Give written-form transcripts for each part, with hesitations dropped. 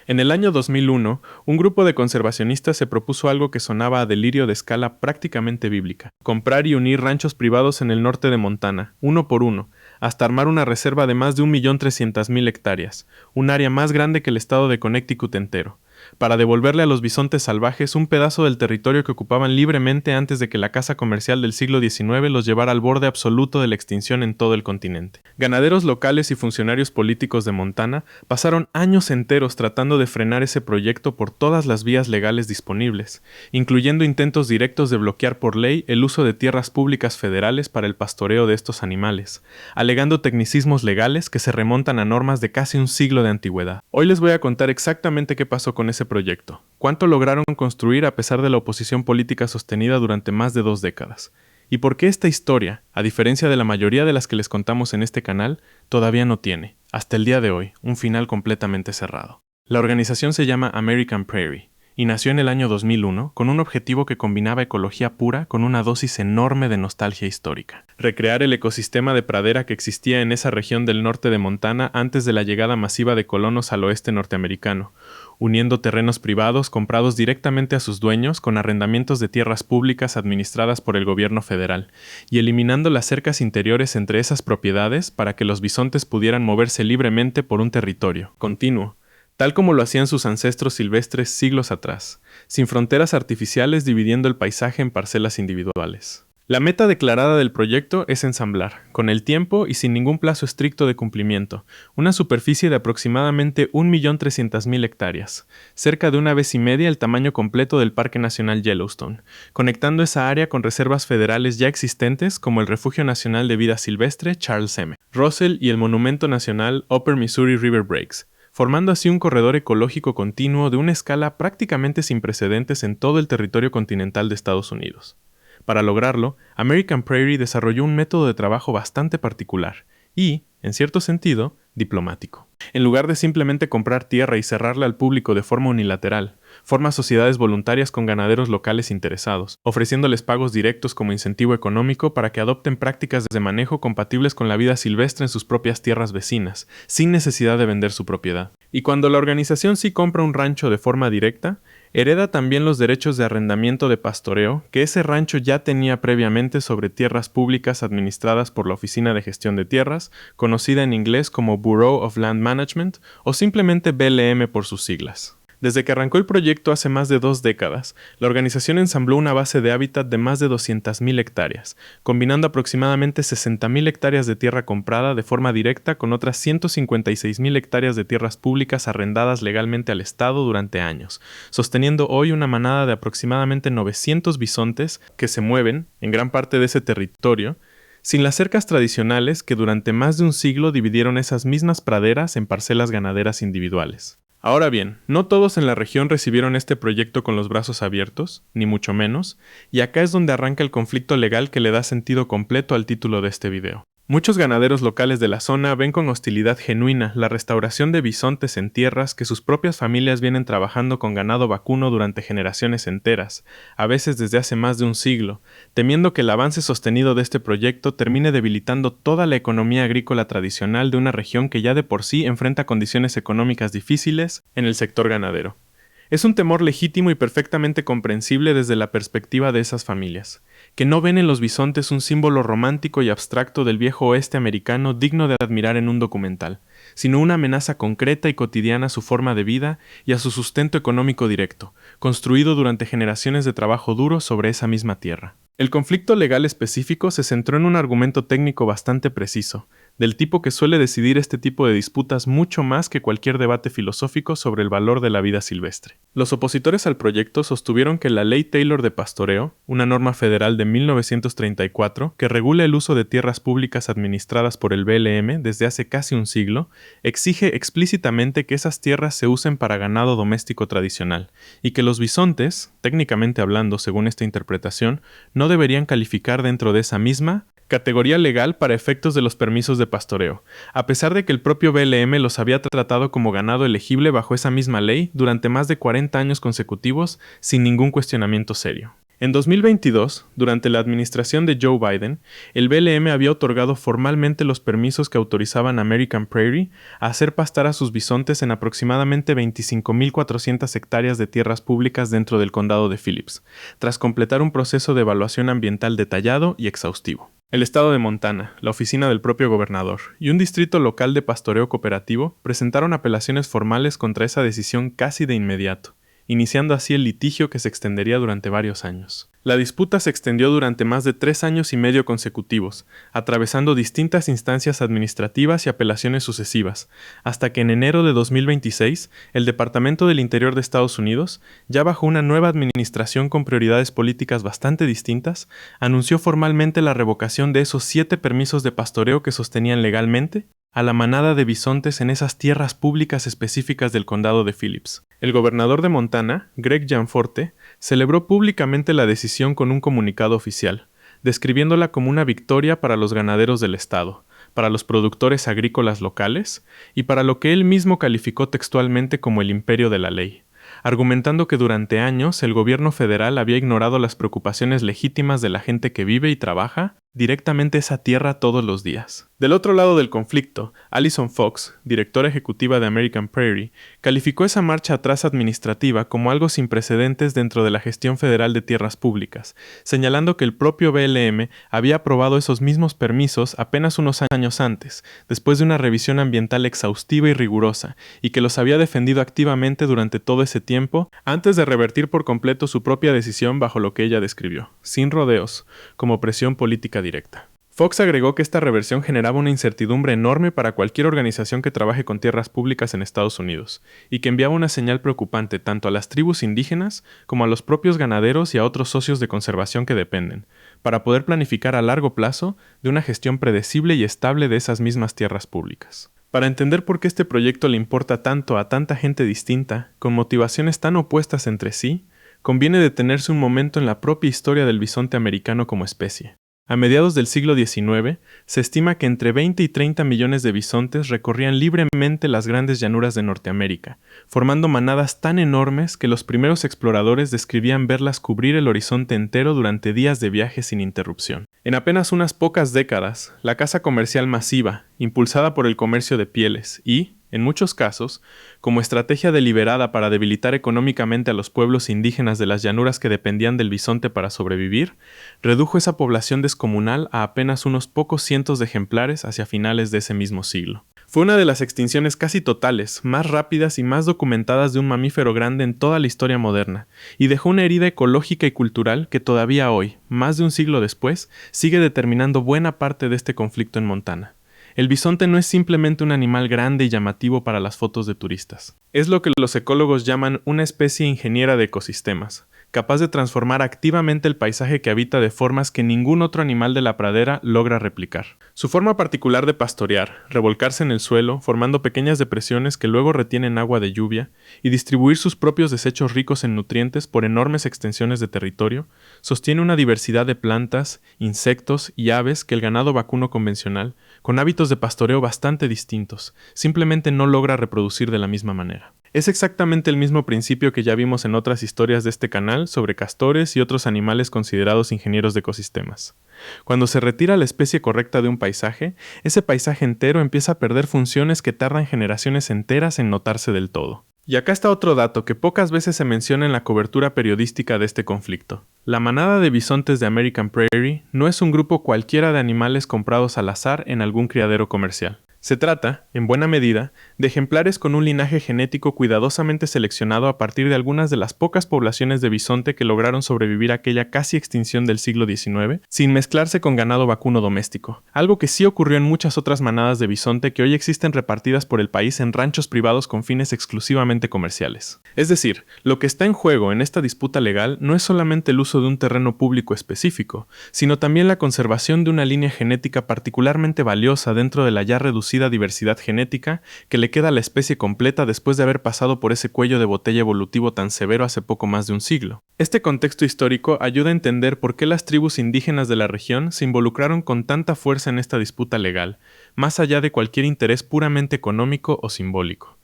En el año 2001, un grupo de conservacionistas se propuso algo que sonaba a delirio de escala prácticamente bíblica: comprar y unir ranchos privados en el norte de Montana, uno por uno, hasta armar una reserva de más de 1.300.000 hectáreas, un área más grande que el estado de Connecticut entero, para devolverle a los bisontes salvajes un pedazo del territorio que ocupaban libremente antes de que la caza comercial del siglo XIX los llevara al borde absoluto de la extinción en todo el continente. Ganaderos locales y funcionarios políticos de Montana pasaron años enteros tratando de frenar ese proyecto por todas las vías legales disponibles, incluyendo intentos directos de bloquear por ley el uso de tierras públicas federales para el pastoreo de estos animales, alegando tecnicismos legales que se remontan a normas de casi un siglo de antigüedad. Hoy les voy a contar exactamente qué pasó con ese proyecto, cuánto lograron construir a pesar de la oposición política sostenida durante más de 2 décadas, y por qué esta historia, a diferencia de la mayoría de las que les contamos en este canal, todavía no tiene, hasta el día de hoy, un final completamente cerrado. La organización se llama American Prairie, y nació en el año 2001 con un objetivo que combinaba ecología pura con una dosis enorme de nostalgia histórica: recrear el ecosistema de pradera que existía en esa región del norte de Montana antes de la llegada masiva de colonos al oeste norteamericano, uniendo terrenos privados comprados directamente a sus dueños con arrendamientos de tierras públicas administradas por el gobierno federal, y eliminando las cercas interiores entre esas propiedades para que los bisontes pudieran moverse libremente por un territorio continuo, tal como lo hacían sus ancestros silvestres siglos atrás, sin fronteras artificiales dividiendo el paisaje en parcelas individuales. La meta declarada del proyecto es ensamblar, con el tiempo y sin ningún plazo estricto de cumplimiento, una superficie de aproximadamente 1.300.000 hectáreas, cerca de 1,5 veces el tamaño completo del Parque Nacional Yellowstone, conectando esa área con reservas federales ya existentes como el Refugio Nacional de Vida Silvestre Charles M. Russell y el Monumento Nacional Upper Missouri River Breaks, formando así un corredor ecológico continuo de una escala prácticamente sin precedentes en todo el territorio continental de Estados Unidos. Para lograrlo, American Prairie desarrolló un método de trabajo bastante particular y, en cierto sentido, diplomático. En lugar de simplemente comprar tierra y cerrarla al público de forma unilateral, forma sociedades voluntarias con ganaderos locales interesados, ofreciéndoles pagos directos como incentivo económico para que adopten prácticas de manejo compatibles con la vida silvestre en sus propias tierras vecinas, sin necesidad de vender su propiedad. Y cuando la organización sí compra un rancho de forma directa, hereda también los derechos de arrendamiento de pastoreo que ese rancho ya tenía previamente sobre tierras públicas administradas por la Oficina de Gestión de Tierras, conocida en inglés como Bureau of Land Management o simplemente BLM por sus siglas. Desde que arrancó el proyecto hace más de 2 décadas, la organización ensambló una base de hábitat de más de 200.000 hectáreas, combinando aproximadamente 60.000 hectáreas de tierra comprada de forma directa con otras 156.000 hectáreas de tierras públicas arrendadas legalmente al Estado durante años, sosteniendo hoy una manada de aproximadamente 900 bisontes que se mueven, en gran parte de ese territorio, sin las cercas tradicionales que durante más de un siglo dividieron esas mismas praderas en parcelas ganaderas individuales. Ahora bien, no todos en la región recibieron este proyecto con los brazos abiertos, ni mucho menos, y acá es donde arranca el conflicto legal que le da sentido completo al título de este video. Muchos ganaderos locales de la zona ven con hostilidad genuina la restauración de bisontes en tierras que sus propias familias vienen trabajando con ganado vacuno durante generaciones enteras, a veces desde hace más de un siglo, temiendo que el avance sostenido de este proyecto termine debilitando toda la economía agrícola tradicional de una región que ya de por sí enfrenta condiciones económicas difíciles en el sector ganadero. Es un temor legítimo y perfectamente comprensible desde la perspectiva de esas familias, que no ven en los bisontes un símbolo romántico y abstracto del viejo oeste americano digno de admirar en un documental, sino una amenaza concreta y cotidiana a su forma de vida y a su sustento económico directo, construido durante generaciones de trabajo duro sobre esa misma tierra. El conflicto legal específico se centró en un argumento técnico bastante preciso, del tipo que suele decidir este tipo de disputas mucho más que cualquier debate filosófico sobre el valor de la vida silvestre. Los opositores al proyecto sostuvieron que la Ley Taylor de Pastoreo, una norma federal de 1934 que regula el uso de tierras públicas administradas por el BLM desde hace casi un siglo, exige explícitamente que esas tierras se usen para ganado doméstico tradicional, y que los bisontes, técnicamente hablando según esta interpretación, no deberían calificar dentro de esa misma categoría legal para efectos de los permisos de pastoreo, a pesar de que el propio BLM los había tratado como ganado elegible bajo esa misma ley durante más de 40 años consecutivos sin ningún cuestionamiento serio. En 2022, durante la administración de Joe Biden, el BLM había otorgado formalmente los permisos que autorizaban a American Prairie a hacer pastar a sus bisontes en aproximadamente 25.400 hectáreas de tierras públicas dentro del condado de Phillips, tras completar un proceso de evaluación ambiental detallado y exhaustivo. El estado de Montana, la oficina del propio gobernador y un distrito local de pastoreo cooperativo presentaron apelaciones formales contra esa decisión casi de inmediato, iniciando así el litigio que se extendería durante varios años. La disputa se extendió durante más de 3 años y medio consecutivos, atravesando distintas instancias administrativas y apelaciones sucesivas, hasta que en enero de 2026, el Departamento del Interior de Estados Unidos, ya bajo una nueva administración con prioridades políticas bastante distintas, anunció formalmente la revocación de esos 7 permisos de pastoreo que sostenían legalmente a la manada de bisontes en esas tierras públicas específicas del condado de Phillips. El gobernador de Montana, Greg Gianforte, celebró públicamente la decisión con un comunicado oficial, describiéndola como una victoria para los ganaderos del estado, para los productores agrícolas locales y para lo que él mismo calificó textualmente como el imperio de la ley, argumentando que durante años el gobierno federal había ignorado las preocupaciones legítimas de la gente que vive y trabaja directamente esa tierra todos los días. Del otro lado del conflicto, Allison Fox, directora ejecutiva de American Prairie, calificó esa marcha atrás administrativa como algo sin precedentes dentro de la gestión federal de tierras públicas, señalando que el propio BLM había aprobado esos mismos permisos apenas unos años antes, después de una revisión ambiental exhaustiva y rigurosa, y que los había defendido activamente durante todo ese tiempo, antes de revertir por completo su propia decisión bajo lo que ella describió, sin rodeos, como presión política directa. Fox agregó que esta reversión generaba una incertidumbre enorme para cualquier organización que trabaje con tierras públicas en Estados Unidos, y que enviaba una señal preocupante tanto a las tribus indígenas como a los propios ganaderos y a otros socios de conservación que dependen, para poder planificar a largo plazo de una gestión predecible y estable de esas mismas tierras públicas. Para entender por qué este proyecto le importa tanto a tanta gente distinta, con motivaciones tan opuestas entre sí, conviene detenerse un momento en la propia historia del bisonte americano como especie. A mediados del siglo XIX, se estima que entre 20 y 30 millones de bisontes recorrían libremente las grandes llanuras de Norteamérica, formando manadas tan enormes que los primeros exploradores describían verlas cubrir el horizonte entero durante días de viaje sin interrupción. En apenas unas pocas décadas, la caza comercial masiva, impulsada por el comercio de pieles y, en muchos casos, como estrategia deliberada para debilitar económicamente a los pueblos indígenas de las llanuras que dependían del bisonte para sobrevivir, redujo esa población descomunal a apenas unos pocos cientos de ejemplares hacia finales de ese mismo siglo. Fue una de las extinciones casi totales, más rápidas y más documentadas de un mamífero grande en toda la historia moderna, y dejó una herida ecológica y cultural que todavía hoy, más de un siglo después, sigue determinando buena parte de este conflicto en Montana. El bisonte no es simplemente un animal grande y llamativo para las fotos de turistas. Es lo que los ecólogos llaman una especie ingeniera de ecosistemas, capaz de transformar activamente el paisaje que habita de formas que ningún otro animal de la pradera logra replicar. Su forma particular de pastorear, revolcarse en el suelo, formando pequeñas depresiones que luego retienen agua de lluvia, y distribuir sus propios desechos ricos en nutrientes por enormes extensiones de territorio, sostiene una diversidad de plantas, insectos y aves que el ganado vacuno convencional, con hábitos de pastoreo bastante distintos, simplemente no logra reproducir de la misma manera. Es exactamente el mismo principio que ya vimos en otras historias de este canal sobre castores y otros animales considerados ingenieros de ecosistemas. Cuando se retira la especie correcta de un paisaje, ese paisaje entero empieza a perder funciones que tardan generaciones enteras en notarse del todo. Y acá está otro dato que pocas veces se menciona en la cobertura periodística de este conflicto. La manada de bisontes de American Prairie no es un grupo cualquiera de animales comprados al azar en algún criadero comercial. Se trata, en buena medida, de ejemplares con un linaje genético cuidadosamente seleccionado a partir de algunas de las pocas poblaciones de bisonte que lograron sobrevivir a aquella casi extinción del siglo XIX, sin mezclarse con ganado vacuno doméstico, algo que sí ocurrió en muchas otras manadas de bisonte que hoy existen repartidas por el país en ranchos privados con fines exclusivamente comerciales. Es decir, lo que está en juego en esta disputa legal no es solamente el uso de un terreno público específico, sino también la conservación de una línea genética particularmente valiosa dentro de la ya reducida diversidad genética que le queda a la especie completa después de haber pasado por ese cuello de botella evolutivo tan severo hace poco más de un siglo. Este contexto histórico ayuda a entender por qué las tribus indígenas de la región se involucraron con tanta fuerza en esta disputa legal, más allá de cualquier interés puramente económico o simbólico.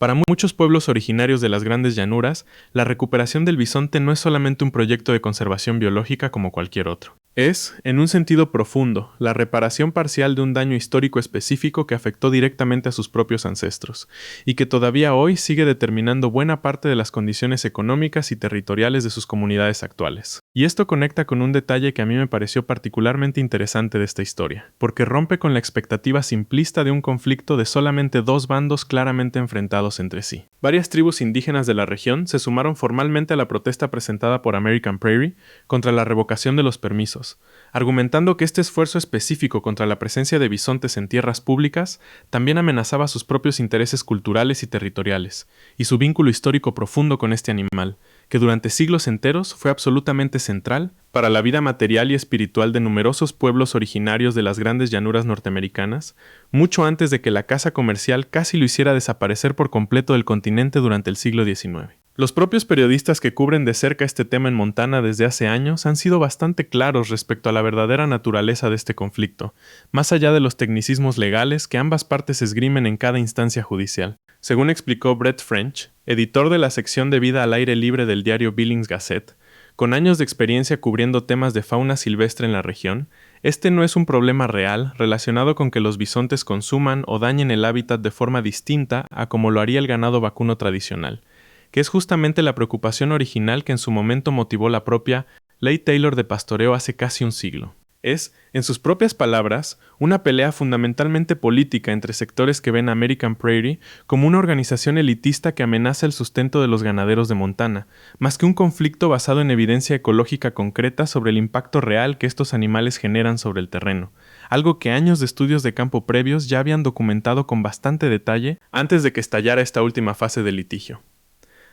Para muchos pueblos originarios de las grandes llanuras, la recuperación del bisonte no es solamente un proyecto de conservación biológica como cualquier otro. Es, en un sentido profundo, la reparación parcial de un daño histórico específico que afectó directamente a sus propios ancestros, y que todavía hoy sigue determinando buena parte de las condiciones económicas y territoriales de sus comunidades actuales. Y esto conecta con un detalle que a mí me pareció particularmente interesante de esta historia, porque rompe con la expectativa simplista de un conflicto de solamente dos bandos claramente enfrentados entre sí. Varias tribus indígenas de la región se sumaron formalmente a la protesta presentada por American Prairie contra la revocación de los permisos, argumentando que este esfuerzo específico contra la presencia de bisontes en tierras públicas también amenazaba sus propios intereses culturales y territoriales, y su vínculo histórico profundo con este animal, que durante siglos enteros fue absolutamente central para la vida material y espiritual de numerosos pueblos originarios de las grandes llanuras norteamericanas, mucho antes de que la caza comercial casi lo hiciera desaparecer por completo del continente durante el siglo XIX. Los propios periodistas que cubren de cerca este tema en Montana desde hace años han sido bastante claros respecto a la verdadera naturaleza de este conflicto, más allá de los tecnicismos legales que ambas partes esgrimen en cada instancia judicial. Según explicó Brett French, editor de la sección de vida al aire libre del diario Billings Gazette, con años de experiencia cubriendo temas de fauna silvestre en la región, este no es un problema real relacionado con que los bisontes consuman o dañen el hábitat de forma distinta a como lo haría el ganado vacuno tradicional, que es justamente la preocupación original que en su momento motivó la propia Ley Taylor de pastoreo hace casi un siglo. Es, en sus propias palabras, una pelea fundamentalmente política entre sectores que ven a American Prairie como una organización elitista que amenaza el sustento de los ganaderos de Montana, más que un conflicto basado en evidencia ecológica concreta sobre el impacto real que estos animales generan sobre el terreno, algo que años de estudios de campo previos ya habían documentado con bastante detalle antes de que estallara esta última fase del litigio.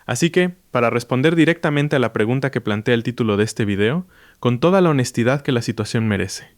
Así que, para responder directamente a la pregunta que plantea el título de este video, con toda la honestidad que la situación merece,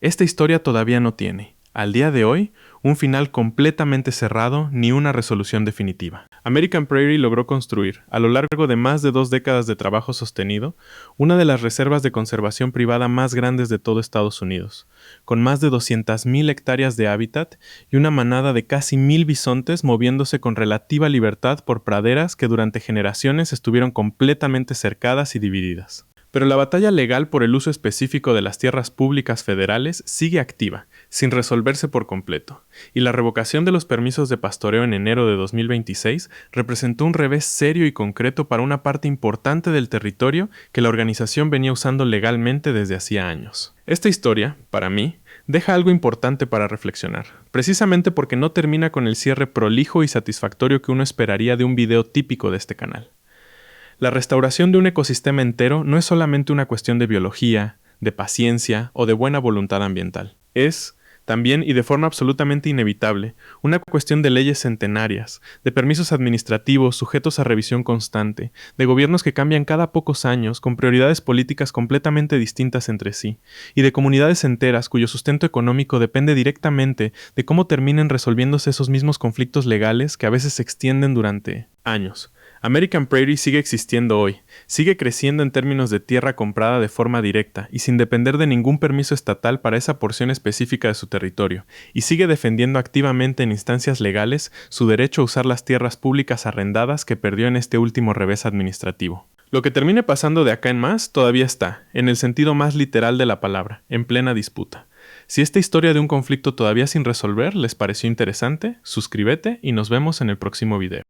esta historia todavía no tiene, al día de hoy, un final completamente cerrado ni una resolución definitiva. American Prairie logró construir, a lo largo de más de 2 décadas de trabajo sostenido, una de las reservas de conservación privada más grandes de todo Estados Unidos, con más de 200,000 hectáreas de hábitat y una manada de casi 1,000 bisontes moviéndose con relativa libertad por praderas que durante generaciones estuvieron completamente cercadas y divididas. Pero la batalla legal por el uso específico de las tierras públicas federales sigue activa, sin resolverse por completo, y la revocación de los permisos de pastoreo en enero de 2026 representó un revés serio y concreto para una parte importante del territorio que la organización venía usando legalmente desde hacía años. Esta historia, para mí, deja algo importante para reflexionar, precisamente porque no termina con el cierre prolijo y satisfactorio que uno esperaría de un video típico de este canal. La restauración de un ecosistema entero no es solamente una cuestión de biología, de paciencia o de buena voluntad ambiental. Es, también y de forma absolutamente inevitable, una cuestión de leyes centenarias, de permisos administrativos sujetos a revisión constante, de gobiernos que cambian cada pocos años con prioridades políticas completamente distintas entre sí, y de comunidades enteras cuyo sustento económico depende directamente de cómo terminen resolviéndose esos mismos conflictos legales que a veces se extienden durante años. American Prairie sigue existiendo hoy, sigue creciendo en términos de tierra comprada de forma directa y sin depender de ningún permiso estatal para esa porción específica de su territorio, y sigue defendiendo activamente en instancias legales su derecho a usar las tierras públicas arrendadas que perdió en este último revés administrativo. Lo que termine pasando de acá en más todavía está, en el sentido más literal de la palabra, en plena disputa. Si esta historia de un conflicto todavía sin resolver les pareció interesante, suscríbete y nos vemos en el próximo video.